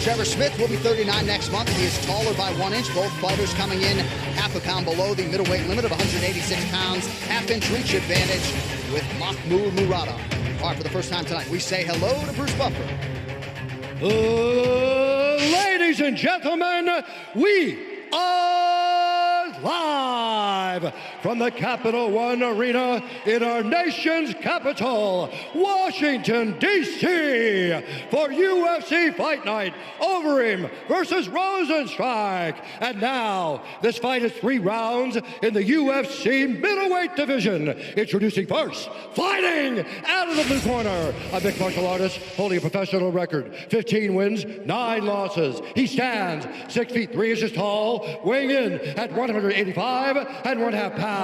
Trevor Smith will be 39 next month. He is taller by 1 inch. Both fighters coming in half a pound below the middleweight limit of 186 pounds. Half-inch reach advantage with Mahmud Murodov. All right, for the first time tonight, we say hello to Bruce Buffer. Ladies and gentlemen, we are live from the Capital One Arena in our nation's capital, Washington, D.C. for UFC Fight Night, Overeem versus Rosenstrike. And now, this fight is 3 rounds in the UFC middleweight division. Introducing first, fighting out of the blue corner, a mixed martial artist holding a professional record, 15 wins, 9 losses. He stands 6 feet 3 inches tall, weighing in at 185 and 1/2 pounds.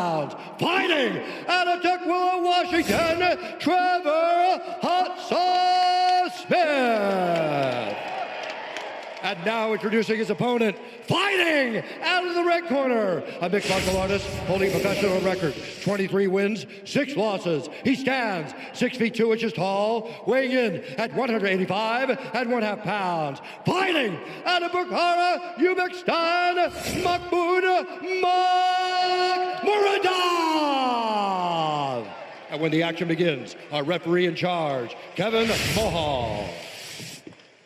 Fighting out of Tukwila, Washington, Trevor Hot Sauce Smith. And now introducing his opponent, fighting out of the red corner, a mixed martial artist holding a professional record, 23 wins, 6 losses. He stands 6 feet 2 inches tall, weighing in at 185 and 1/2 pounds. Fighting out of Bukhara, Uzbekistan, Mahmud Murodov. And when the action begins, our referee in charge, Kevin Mulhall.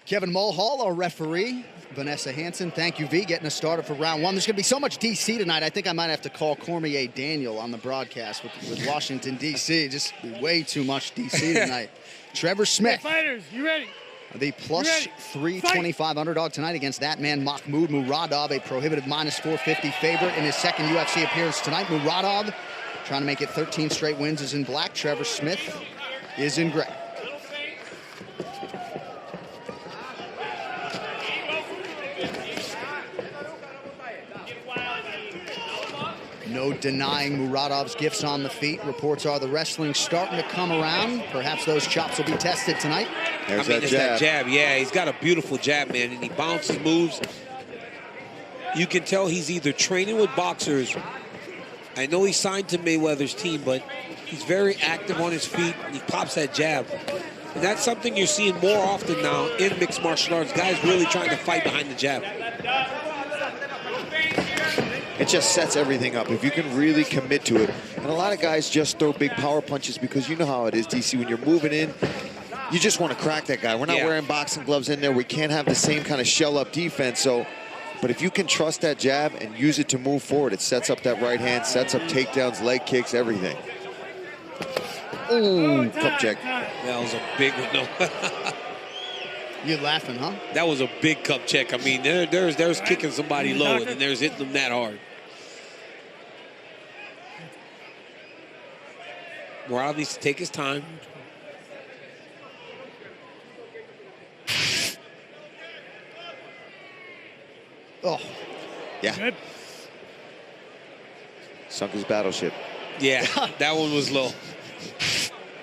Kevin Mulhall, our referee. Vanessa Hansen, thank you, V, getting us started for round 1. There's going to be so much D.C. tonight, I think I might have to call Cormier Daniel on the broadcast with Washington, D.C. Just way too much D.C. tonight. Trevor Smith. Hey, fighters, you ready? The plus 325 underdog tonight against that man, Mahmud Murodov, a prohibitive minus 450 favorite in his second UFC appearance tonight. Murodov trying to make it 13 straight wins is in black. Trevor Smith is in gray. No denying Murodov's gifts on the feet. Reports are the wrestling's starting to come around. Perhaps those chops will be tested tonight. There's that jab. Yeah, he's got a beautiful jab, man, and he bounces moves. You can tell he's either training with boxers. I know he's signed to Mayweather's team, but he's very active on his feet, and he pops that jab. And that's something you're seeing more often now in mixed martial arts. Guys really trying to fight behind the jab. It just sets everything up if you can really commit to it. And a lot of guys just throw big power punches because you know how it is, DC. When you're moving in, you just want to crack that guy. We're not wearing boxing gloves in there. We can't have the same kind of shell-up defense. So, but if you can trust that jab and use it to move forward, it sets up that right hand, sets up takedowns, leg kicks, everything. Ooh, cup check. That was a big one. No. You're laughing, huh? That was a big cup check. I mean, there's kicking somebody low, and then there's hitting them that hard. Murodov needs to take his time. Oh. Yeah. Good. Sunk his battleship. Yeah, that one was low.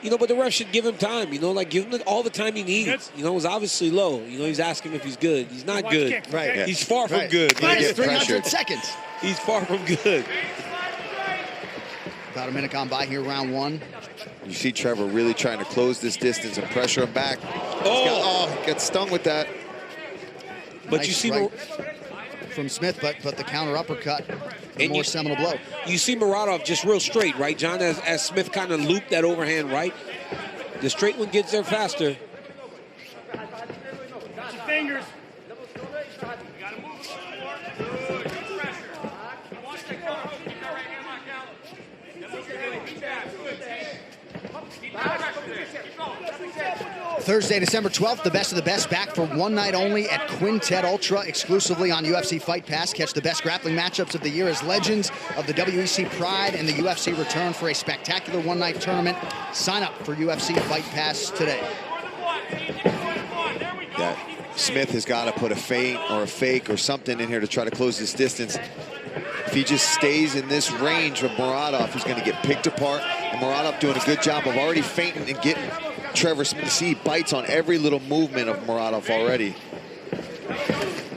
You know, but the ref should give him time, you know, like give him all the time he needs. You know, it was obviously low. You know, he's asking if he's good. He's not good. Kick, right. okay? He's far from good. Minus 300 seconds. He's far from good. About a minute gone by here, round 1. You see Trevor really trying to close this distance and pressure him back. He got stung with that. But nice you see right from Smith, but the counter uppercut, the more seminal blow. You see Murodov just real straight, right, John? As Smith kind of looped that overhand right. The straight one gets there faster. Watch your fingers. Thursday, December 12th, the best of the best back for one night only at Quintet Ultra, exclusively on UFC Fight Pass. Catch the best grappling matchups of the year as legends of the WEC Pride and the UFC return for a spectacular one-night tournament. Sign up for UFC Fight Pass today. That Smith has got to put a feint or a fake or something in here to try to close this distance. If he just stays in this range with Murodov, he's going to get picked apart. And Murodov doing a good job of already feinting and getting Trevor Smith. See, he bites on every little movement of Murodov already.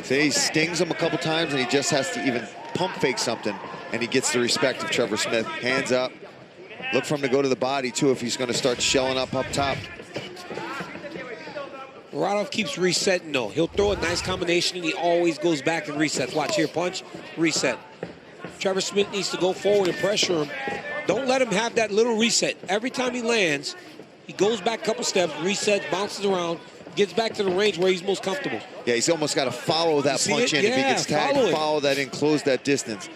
So he stings him a couple times, and he just has to even pump fake something, and he gets the respect of Trevor Smith. Hands up. Look for him to go to the body, too, if he's going to start shelling up top. Murodov keeps resetting, though. He'll throw a nice combination, and he always goes back and resets. Watch here, punch, reset. Trevor Smith needs to go forward and pressure him. Don't let him have that little reset. Every time he lands, he goes back a couple steps, resets, bounces around, gets back to the range where he's most comfortable. Yeah, he's almost got to follow that punch in. Yeah, if he gets tagged, follow that in, close that distance.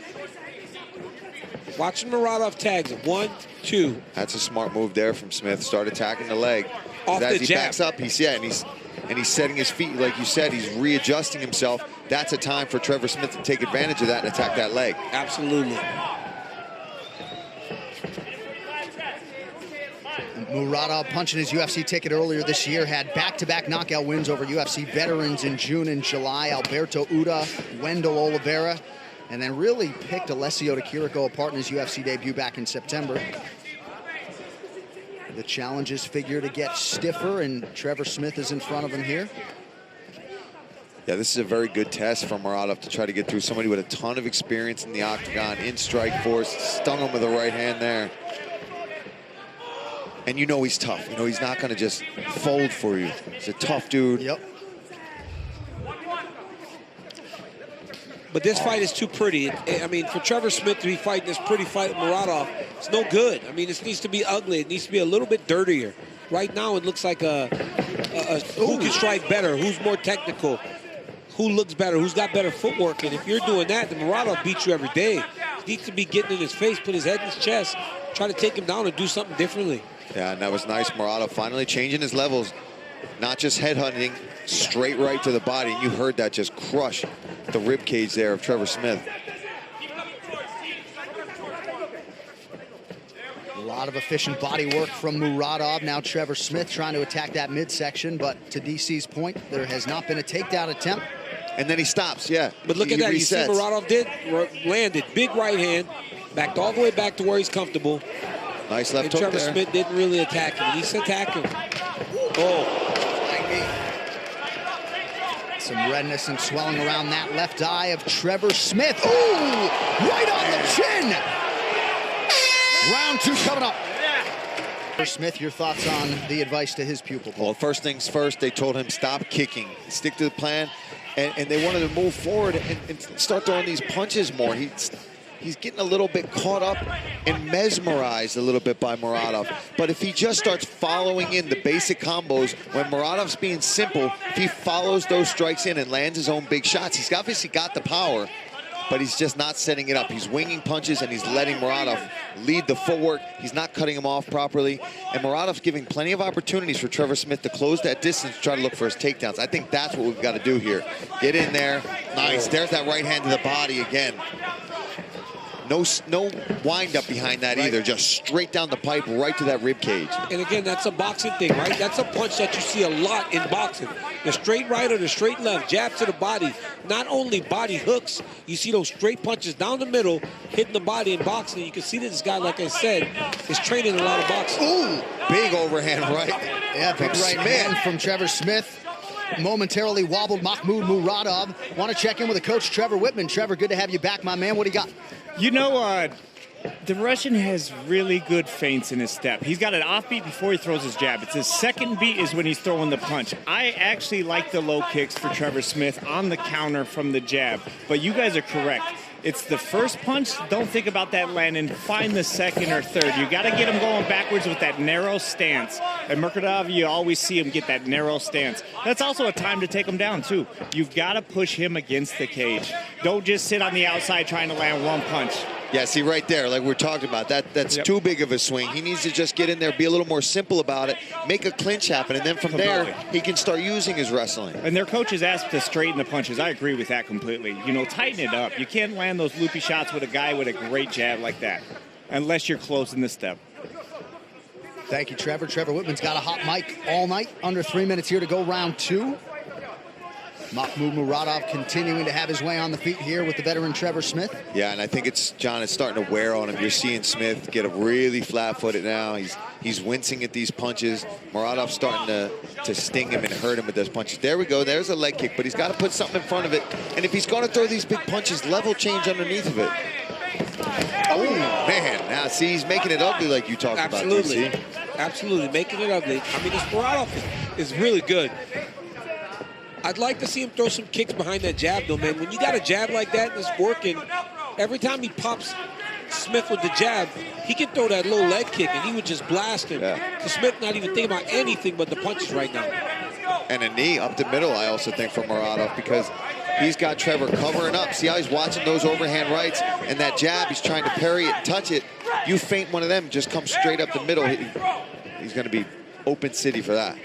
Watching Murodov tags it. 1, 2. That's a smart move there from Smith. Start attacking the leg. Off as the he jab. backs up, and he's setting his feet, like you said, he's readjusting himself. That's a time for Trevor Smith to take advantage of that and attack that leg. Absolutely. Murodov, punching his UFC ticket earlier this year, had back-to-back knockout wins over UFC veterans in June and July. Alberto Uda, Wendell Oliveira, and then really picked Alessio Di Chirico apart in his UFC debut back in September. The challenges figure to get stiffer, and Trevor Smith is in front of him here. Yeah, this is a very good test for Murodov to try to get through somebody with a ton of experience in the octagon, in strike force. Stung him with the right hand there. And you know he's tough. You know he's not going to just fold for you. He's a tough dude. Yep. But this fight is too pretty. I mean, for Trevor Smith to be fighting this pretty fight with Murodov, it's no good. I mean, this needs to be ugly. It needs to be a little bit dirtier. Right now, it looks like who can strike better, who's more technical, who looks better, who's got better footwork. And if you're doing that, then Murodov beats you every day. He needs to be getting in his face, put his head in his chest, try to take him down and do something differently. Yeah, and that was nice. Murodov finally changing his levels. Not just headhunting, straight right to the body. And you heard that just crush the rib cage there of Trevor Smith. A lot of efficient body work from Murodov. Now Trevor Smith trying to attack that midsection, but to DC's point, there has not been a takedown attempt. And then he stops, yeah. But look at that. You see Murodov landed big right hand, backed all the way back to where he's comfortable. Nice left and hook Trevor there. Smith didn't really attack him. He's attacking him. Oh. Some redness and swelling around that left eye of Trevor Smith. Ooh, right on the chin. Round 2 coming up. Smith, your thoughts on the advice to his pupil? Well, first things first, they told him stop kicking, stick to the plan, and they wanted to move forward and start throwing these punches more. He's getting a little bit caught up and mesmerized a little bit by Murodov. But if he just starts following in the basic combos, when Murodov's being simple, if he follows those strikes in and lands his own big shots, he's obviously got the power, but he's just not setting it up. He's winging punches and he's letting Murodov lead the footwork. He's not cutting him off properly. And Murodov's giving plenty of opportunities for Trevor Smith to close that distance, try to look for his takedowns. I think that's what we've got to do here. Get in there. Nice. There's that right hand to the body again. No wind up behind that either. Just straight down the pipe, right to that rib cage. And again, that's a boxing thing, right? That's a punch that you see a lot in boxing. The straight right or the straight left, jab to the body. Not only body hooks, you see those straight punches down the middle, hitting the body in boxing. You can see that this guy, like I said, is training a lot of boxing. Ooh, big overhand right. Yeah, big right hand from Trevor Smith. Momentarily wobbled Mahmud Murodov. Want to check in with the coach, Trevor Whitman. Trevor, good to have you back, my man. What do you got? You know, the Russian has really good feints in his step. He's got an offbeat before he throws his jab. It's his second beat is when he's throwing the punch. I actually like the low kicks for Trevor Smith on the counter from the jab. But you guys are correct. It's the first punch. Don't think about that landing. Find the second or third. You got to get him going backwards with that narrow stance. And Murodov, you always see him get that narrow stance. That's also a time to take him down, too. You've got to push him against the cage. Don't just sit on the outside trying to land one punch. Yeah, see right there, like we're talking about, that's too big of a swing. He needs to just get in there, be a little more simple about it, make a clinch happen, and then from there, he can start using his wrestling. And their coaches asked to straighten the punches. I agree with that completely. You know, tighten it up. You can't land those loopy shots with a guy with a great jab like that, unless you're closing the step. Thank you, Trevor. Trevor Whitman's got a hot mic all night. Under 3 minutes here to go, round 2. Mahmud Murodov continuing to have his way on the feet here with the veteran Trevor Smith. Yeah, and I think it's starting to wear on him. You're seeing Smith get really flat-footed now. He's wincing at these punches. Murodov's starting to sting him and hurt him with those punches. There we go. There's a leg kick, but he's got to put something in front of it. And if he's going to throw these big punches, level change underneath of it. Oh, man. Now, see, he's making it ugly like you talked about. Absolutely. Absolutely, making it ugly. I mean, this Murodov is really good. I'd like to see him throw some kicks behind that jab, though, man. When you got a jab like that and it's working, every time he pops Smith with the jab, he can throw that low leg kick, and he would just blast him. Yeah. So Smith not even thinking about anything but the punches right now. And a knee up the middle, I also think, from Murodov, because he's got Trevor covering up. See how he's watching those overhand rights, and that jab, he's trying to parry it and touch it. You feint one of them, just come straight up the middle. He's going to be open city for that.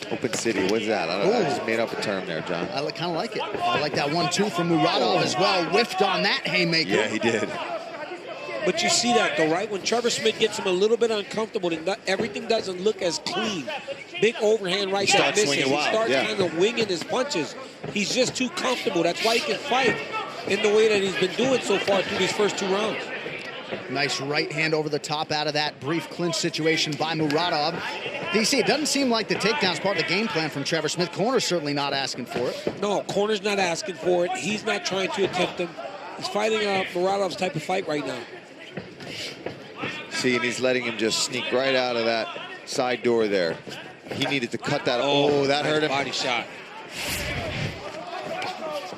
Open city, what is that? I just made up a term there, John. I kind of like it. I like that 1-2 from Murodov as well. Whiffed on that haymaker. Yeah, he did. But you see that, though, right? When Trevor Smith gets him a little bit uncomfortable, and everything doesn't look as clean. Big overhand right that misses. He starts kind of winging his punches. He's just too comfortable. That's why he can fight in the way that he's been doing so far through these first 2 rounds. Nice right hand over the top out of that brief clinch situation by Murodov. DC, it doesn't seem like the takedown's part of the game plan from Trevor Smith. Corner's certainly not asking for it. No, corner's not asking for it. He's not trying to attempt him. He's fighting Murodov's type of fight right now. See, and he's letting him just sneak right out of that side door there. He needed to cut that. Oh, that hurt him. Body shot.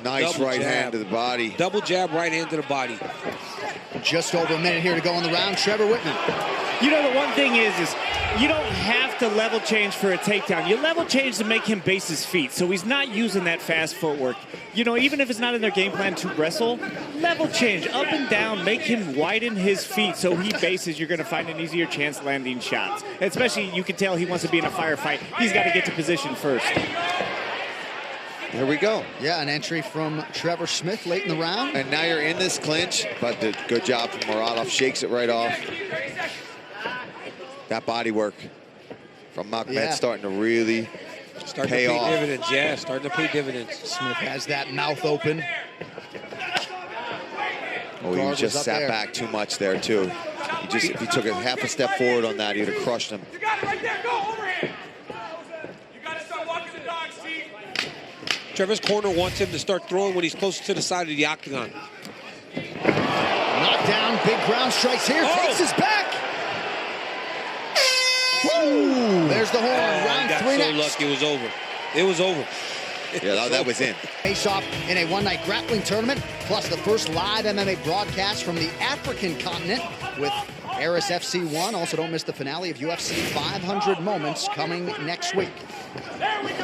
Nice Double right jab. hand to the body. Double jab, right hand to the body. Just over a minute here to go in the round. Trevor Whitman. You know, the one thing is you don't have to level change for a takedown. You level change to make him base his feet, so he's not using that fast footwork. You know, even if it's not in their game plan to wrestle, level change up and down, make him widen his feet so he bases. You're going to find an easier chance landing shots. Especially, you can tell he wants to be in a firefight. He's got to get to position first. Here we go. Yeah, an entry from Trevor Smith late in the round. And now you're in this clinch, but the good job from Murodov. Shakes it right off. That body work from Mahmud starting to really pay off. Dividends, yeah, starting to pay dividends. Smith has that mouth open. Oh, he just sat back too much there, too. If he took a half a step forward on that, he'd have crushed him. You got it right there, go overhand. You got to start walking the dog, Steve. Trevor's corner wants him to start throwing when he's closer to the side of the octagon. Knockdown, big ground strikes here, takes his back. Woo! There's the horn, round 3 next. So lucky, it was over. It was over. Yeah, that was in. Face-off in a one-night grappling tournament, plus the first live MMA broadcast from the African continent with Aris FC1. Also, don't miss the finale of UFC 500 Moments coming next week. All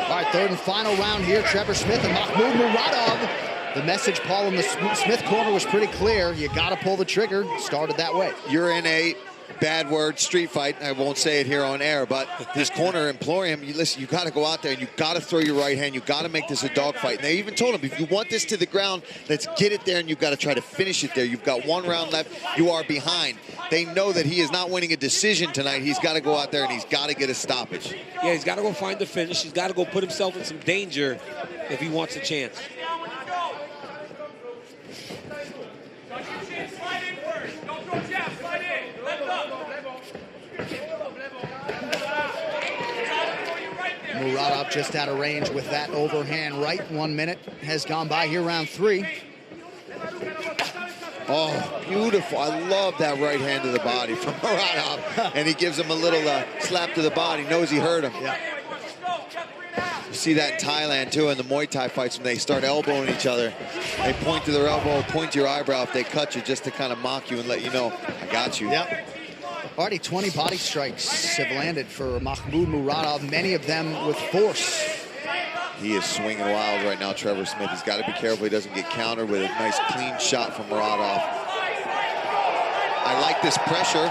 right, third and final round here. Trevor Smith and Mahmud Murodov. The message, Paul, in the Smith corner was pretty clear. You got to pull the trigger. Started that way. You're in a bad word street fight. I won't say it here on air, but his corner imploring him, listen, you got to go out there and you got to throw your right hand. You got to make this a dogfight. And they even told him, if you want this to the ground, let's get it there, and you've got to try to finish it there. You've got 1 round left. You are behind. They know that he is not winning a decision tonight. He's got to go out there and he's got to get a stoppage. Yeah, he's got to go find the finish. He's got to go put himself in some danger if he wants a chance. Murodov just out of range with that overhand right. 1 minute has gone by here, round 3. Oh, beautiful. I love that right hand to the body from Murodov. And he gives him a little slap to the body. Knows he hurt him. Yeah. You see that in Thailand, too, in the Muay Thai fights when they start elbowing each other. They point to their elbow, point to your eyebrow if they cut you, just to kind of mock you and let you know, I got you. Yep. Already 20 body strikes have landed for Mahmud Murodov, many of them with force. He is swinging wild right now, Trevor Smith. He's got to be careful he doesn't get countered with a nice clean shot from Murodov. I like this pressure.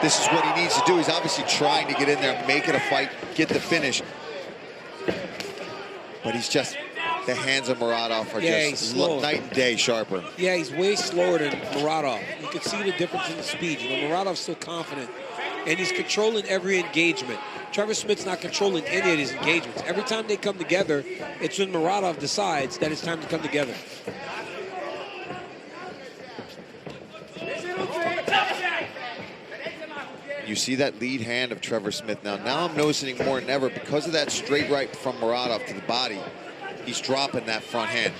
This is what he needs to do. He's obviously trying to get in there, make it a fight, get the finish. But he's just, the hands of Murodov are just night and day sharper. Yeah, he's way slower than Murodov. You can see the difference in the speed. You know, Murodov's still confident, and he's controlling every engagement. Trevor Smith's not controlling any of his engagements. Every time they come together, it's when Murodov decides that it's time to come together. You see that lead hand of Trevor Smith now. Now I'm noticing more than ever, because of that straight right from Murodov to the body, he's dropping that front hand,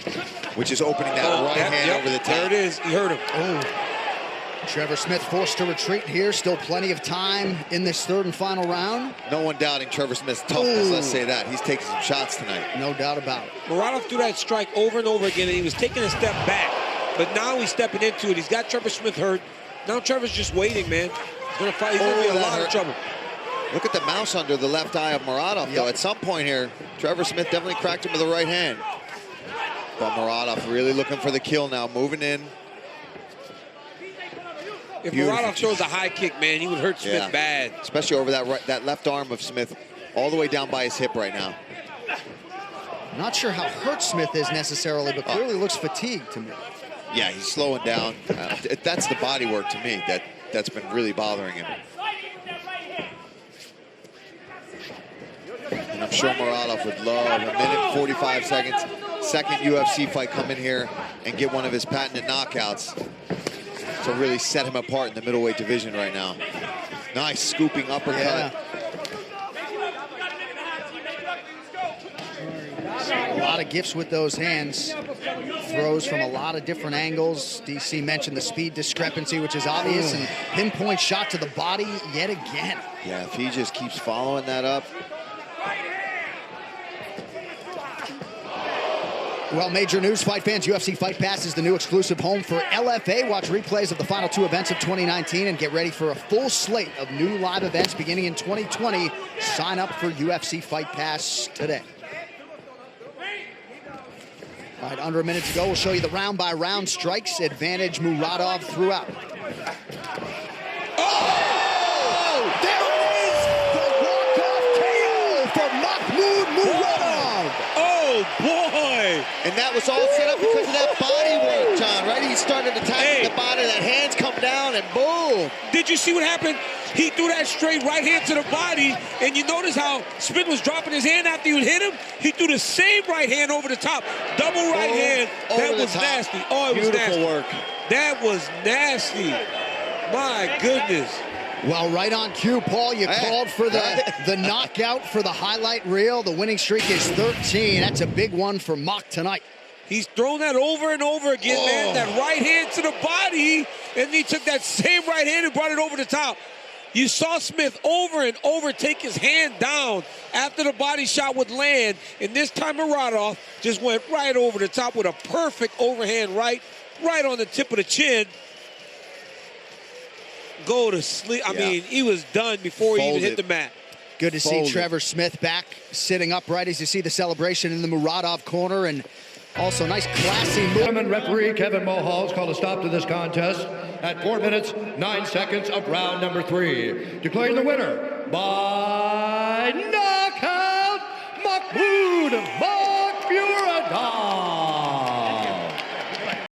which is opening that right hand over the top. There it is. He hurt him. Oh. Trevor Smith forced to retreat here. Still plenty of time in this third and final round. No one doubting Trevor Smith's toughness, let's say that. He's taking some shots tonight. No doubt about it. Murodov threw that strike over and over again, and he was taking a step back. But now he's stepping into it. He's got Trevor Smith hurt. Now Trevor's just waiting, man. He's going to fight. He's going to be in a lot of trouble. Look at the mouse under the left eye of Murodov, though. At some point here, Trevor Smith definitely cracked him with the right hand. But Murodov really looking for the kill now, moving in. If Murodov throws a high kick, man, he would hurt Smith bad. Especially over that left arm of Smith, all the way down by his hip right now. Not sure how hurt Smith is necessarily, but clearly looks fatigued to me. Yeah, he's slowing down. That's the body work to me that's been really bothering him. And I'm sure Murodov would love a minute 45 seconds, second UFC fight, come in here and get one of his patented knockouts to really set him apart in the middleweight division right now. Nice scooping uppercut. Yeah. A lot of gifts with those hands. Throws from a lot of different angles. DC mentioned the speed discrepancy, which is obvious, and pinpoint shot to the body yet again. Yeah, if he just keeps following that up. Well, major news, fight fans. UFC Fight Pass is the new exclusive home for LFA. Watch replays of the final 2 events of 2019 and get ready for a full slate of new live events beginning in 2020. Sign up for UFC Fight Pass today. All right, under a minute to go. We'll show you the round-by-round strikes. Advantage Murodov throughout. Oh! There it is! The walk-off KO for Mahmud Murodov! Oh, boy! And that was all set up because of that body work, John, right? He started attacking the body, that hands come down, and boom! Did you see what happened? He threw that straight right hand to the body, and you notice how Smith was dropping his hand after he hit him? He threw the same right hand over the top. Double right hand. That was nasty. Oh, it was nasty. Beautiful work. That was nasty. My goodness. Well, right on cue, Paul. You called for the knockout for the highlight reel. The winning streak is 13. That's a big one for Mock tonight. He's thrown that over and over again, man. That right hand to the body, and he took that same right hand and brought it over the top. You saw Smith over and over take his hand down after the body shot would land, and this time Murodov just went right over the top with a perfect overhand right on the tip of the chin. Go to sleep. I mean, he was done before he even hit the mat. Good to see Trevor Smith back sitting upright as you see the celebration in the Murodov corner, and also nice classy movement. Referee Kevin Mulhall has called a stop to this contest at 4 minutes, 9 seconds of round number 3. Declaring the winner by knockout, Mahmud Murodov.